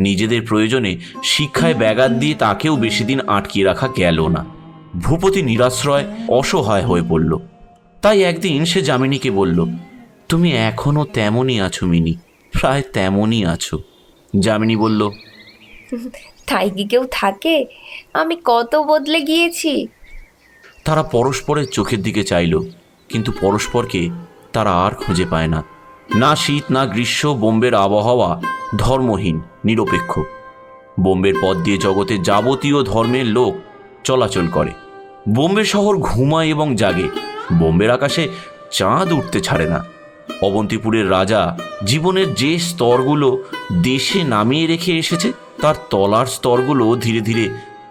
নিজেদের প্রয়োজনে শিক্ষায় ব্যাঘাত দিয়ে তাকেও বেশি দিন আটকিয়ে রাখা গেল না। ভূপতি নিরাশ্রয় অসহায় হয়ে পড়ল। তাই একদিন সে যামিনীকে বলল, তুমি এখনো তেমনই আছো মিনি, প্রায় তেমনই আছো। যামিনী বলল, তাই কি কেউ থাকে? আমি কত বদলে গিয়েছি। তারা পরস্পরের চোখের দিকে চাইল, কিন্তু পরস্পরকে তারা আর খুঁজে পায় না। না শীত না গ্রীষ্ম, বোম্বের আবহাওয়া ধর্মহীন, নিরপেক্ষ। বোম্বের পথ দিয়ে জগতের যাবতীয় ধর্মের লোক চলাচল করে। বোম্বে শহর ঘুমায় এবং জাগে। বোম্বের আকাশে চাঁদ উঠতে ছাড়ে না। অবন্তিপুরের রাজা জীবনের যে স্তরগুলো দেশে নামিয়ে রেখে এসেছে, তার তলার স্তরগুলো ধীরে ধীরে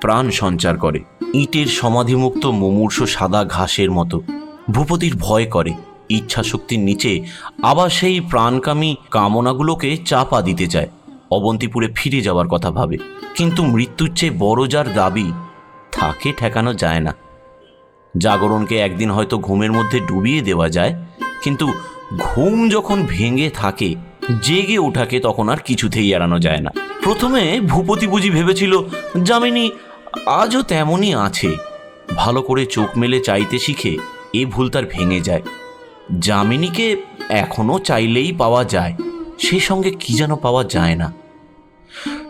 প্রাণ সঞ্চার করে, ইটের সমাধিমুক্ত মুমূর্ষ সাদা ঘাসের মতো। ভূপতির ভয় করে ইচ্ছাশক্তির নিচে আবার সেই প্রাণকামী কামনাগুলোকে চাপা দিতে চায়। অবন্তিপুরে ফিরে যাওয়ার কথা ভাবে, কিন্তু মৃত্যুর চেয়ে বড় যার দাবি, তাকে ঠেকানো যায় না। জাগরণকে একদিন হয়তো ঘুমের মধ্যে ডুবিয়ে দেওয়া যায়, কিন্তু ঘুম যখন ভেঙে থাকে, জেগে ওঠাকে তখন আর কিছুতেই এড়ানো যায় না। প্রথমে ভূপতি বুঝি ভেবেছিল যামিনী আজও তেমনই আছে। ভালো করে চোখ মেলে চাইতে শিখে এ ভুল তার ভেঙে যায়। যামিনীকে এখনো চাইলেই পাওয়া যায়, সে সঙ্গে কি যেন পাওয়া যায় না।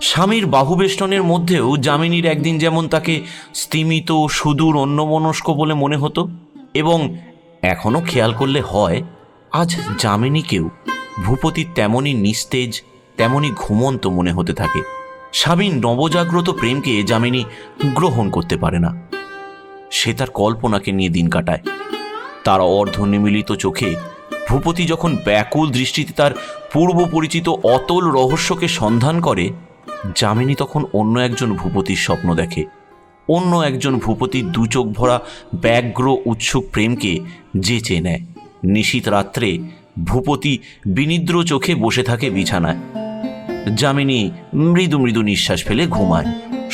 স্বামীর বাহুবেষ্টনের মধ্যেও যামিনীর একদিন যেমন তাকে স্তিমিত, সুদূর, অন্যমনস্ক বলে মনে হতো, এবং এখনো খেয়াল করলে হয় আজ যামিনীকেও ভূপতির তেমনই নিস্তেজ, তেমনই ঘুমন্ত মনে হতে থাকে। স্বামীর নবজাগ্রত প্রেমকে যামিনী গ্রহণ করতে পারে না। সে তার কল্পনাকে নিয়ে দিন কাটায়। তার অর্ধনিমিলিত চোখে ভূপতি যখন ব্যাকুল দৃষ্টিতে তার পূর্ব পরিচিত অতল রহস্যকে সন্ধান করে, যামিনী তখন অন্য একজন ভূপতির স্বপ্ন দেখে। অন্য একজন ভূপতির দু চোখ ভরা ব্যগ্র উৎসুক প্রেমকে যেচে নেয়। নিশীত রাত্রে ভূপতি বিনিদ্র চোখে বসে থাকে বিছানায়। যামিনী মৃদু মৃদু নিঃশ্বাস ফেলে ঘুমায়।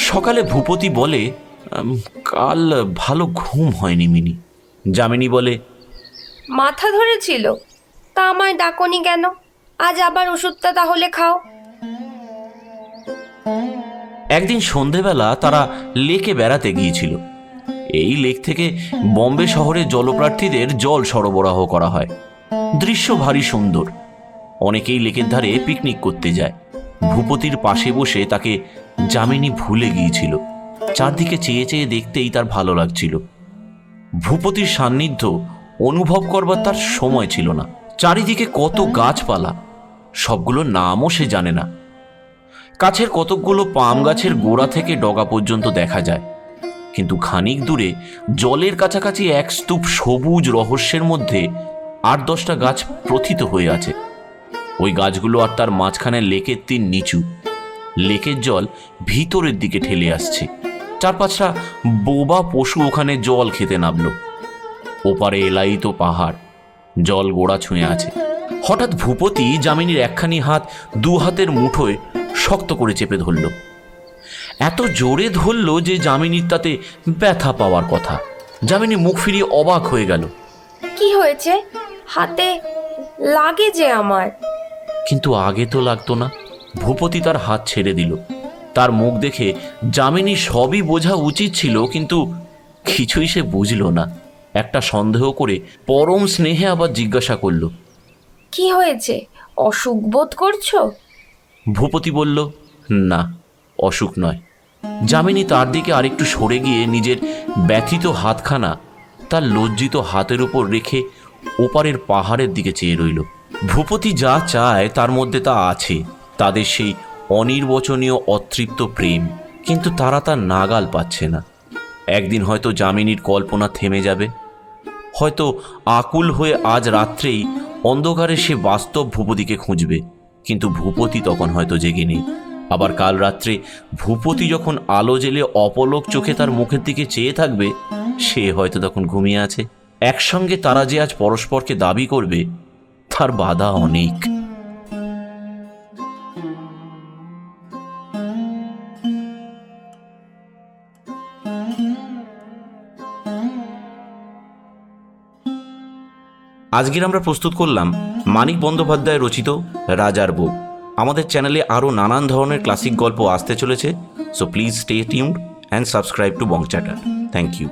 সকালে ভূপতি বলে, কাল ভালো ঘুম হয়নি মিনি। যামিনী বলে, মাথা ধরেছিল, তা আমায় ডাকনি কেন? আজ আবার ওষুধটা তাহলে খাও। একদিন সন্ধেবেলা তারা লেকে বেড়াতে গিয়েছিল। এই লেক থেকে বম্বে শহরের জলপ্রার্থীদের জল সরবরাহ করা হয়। দৃশ্য ভারী সুন্দর। অনেকেই লেকের ধারে পিকনিক করতে যায়। ভূপতির পাশে বসে তাকে যামিনী ভুলে গিয়েছিল। চারদিকে চেয়ে চেয়ে দেখতেই তার ভালো লাগছিল। ভূপতির সান্নিধ্য অনুভব করবার তার সময় ছিল না। চারিদিকে কত গাছপালা, সবগুলোর নামও সে জানে না। কাছের কতকগুলো পাম গাছের গোড়া থেকে ডগা পর্যন্ত দেখা যায়, কিন্তু খানিক দূরে জলের কাছাকাছি এক স্তূপ সবুজ রহস্যের মধ্যে 8-10টা গাছ প্রথিত হয়ে আছে। ওই গাছগুলো আর তার মাঝখানে লেকের তীর নিচু। লেকের জল ভিতরের দিকে ঠেলে আসছে। 4-5টা বোবা পশু ওখানে জল খেতে নামলো। ওপারে এলাইত পাহাড়, জল গোড়া ছুঁয়ে আছে। হঠাৎ ভূপতি যামিনীর একখানি হাত দু হাতের মুঠোয় শক্ত করে চেপে ধরল। এত জোরে ধরল যে যামিনীর তাতে ব্যথা পাওয়ার কথা। যামিনী মুখ ফিরিয়ে অবাক হয়ে গেল। কি হয়েছে? হাতে লাগে যে আমার। কিন্তু আগে তো লাগতো না। ভূপতি তার হাত ছেড়ে দিল। তার মুখ দেখে যামিনী সবই বোঝা উচিত ছিল, কিন্তু কিছুই সে বুঝল না। একটা সন্দেহ করে পরম স্নেহে আবার জিজ্ঞাসা করল, কি হয়েছে? অসুখ বোধ করছো? ভূপতি বলল, না, অসুখ নয়। যামিনী তার দিকে আরেকটু সরে গিয়ে নিজের ব্যথিত হাতখানা তার লজ্জিত হাতের উপর রেখে ওপারের পাহাড়ের দিকে চেয়ে রইল। ভূপতি যা চায় তার মধ্যে তা আছে, তাদের সেই অনির্বচনীয় অতৃপ্ত প্রেম, কিন্তু তারা তার নাগাল পাচ্ছে না। একদিন হয়তো যামিনীর কল্পনা থেমে যাবে। হয়তো আকুল হয়ে আজ রাত্রেই অন্ধকারে সে বাস্তব ভূপতিকে খুঁজবে, কিন্তু ভূপতি তখন হয়তো জেগে নেই। আবার কাল রাত্রে ভূপতি যখন আলো জেলে অপলক চোখে তার মুখের দিকে চেয়ে থাকবে, সে হয়তো তখন ঘুমিয়ে আছে। একসঙ্গে তারা যে আজ পরস্পরকে দাবি করবে, তার বাধা অনেক। আজকের আমরা প্রস্তুত করলাম মানিক বন্দ্যোপাধ্যায় রচিত রাজার বউ। আমাদের চ্যানেলে আরও নানান ধরনের ক্লাসিক গল্প আসতে চলেছে, so please stay tuned and subscribe to Bong Chatter. Thank you.